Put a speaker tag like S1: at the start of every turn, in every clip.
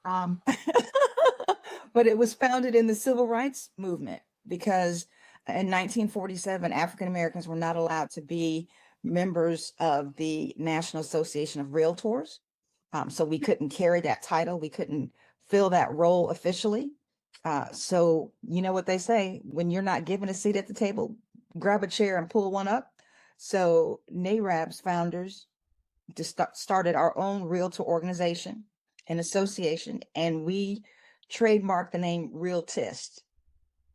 S1: Um, but it was founded in the civil rights movement because in 1947, African Americans were not allowed to be members of the National Association of Realtors. So we couldn't carry that title. We couldn't fill that role officially. So you know what they say, when you're not given a seat at the table, grab a chair and pull one up. So NAREB's founders just started our own realtor organization and association, and we trademarked the name Realtist,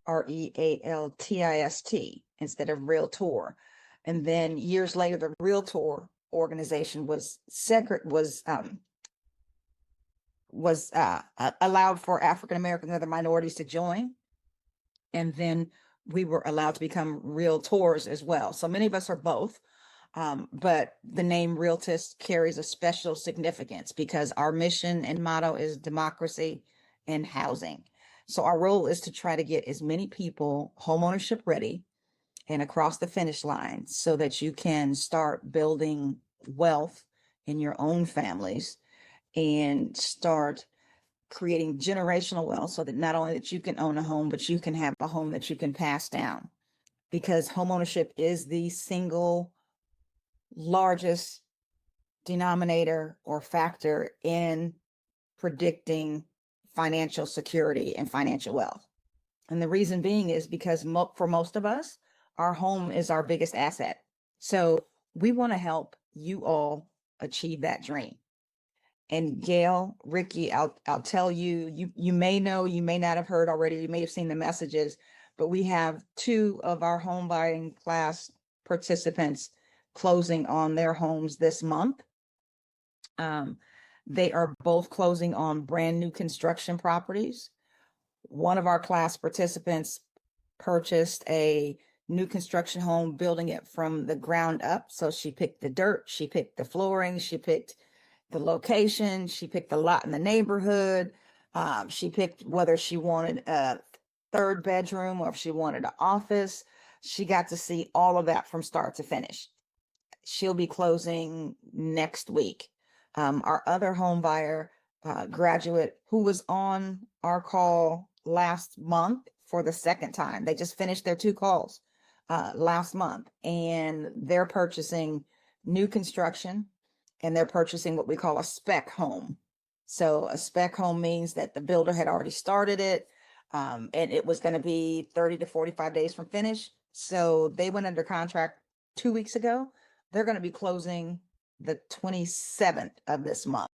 S1: Realtist, instead of Realtor. And then years later, the Realtor organization was allowed for African Americans and other minorities to join, and then we were allowed to become Realtors as well. So many of us are both. But the name Realtist carries a special significance because our mission and motto is democracy and housing. So our role is to try to get as many people homeownership ready and across the finish line so that you can start building wealth in your own families and start creating generational wealth so that not only that you can own a home, but you can have a home that you can pass down, because homeownership is the single largest denominator or factor in predicting financial security and financial wealth. And the reason being is because for most of us, our home is our biggest asset. So we want to help you all achieve that dream. And Gail, Ricky, I'll tell you, you may know, you may not have heard already, you may have seen the messages, but we have two of our home buying class participants closing on their homes this month. They are both closing on brand new construction properties. One of our class participants purchased a new construction home, building it from the ground up. So she picked the dirt, she picked the flooring, she picked the location, she picked the lot in the neighborhood. She picked whether she wanted a third bedroom or if she wanted an office. She got to see all of that from start to finish. She'll be closing next week. Our other home buyer, graduate, who was on our call last month for the second time, they just finished their two calls last month, and they're purchasing new construction, and they're purchasing what we call a spec home. So a spec home means that the builder had already started it, and it was going to be 30 to 45 days from finish. So they went under contract 2 weeks ago. They're going to be closing the 27th of this month.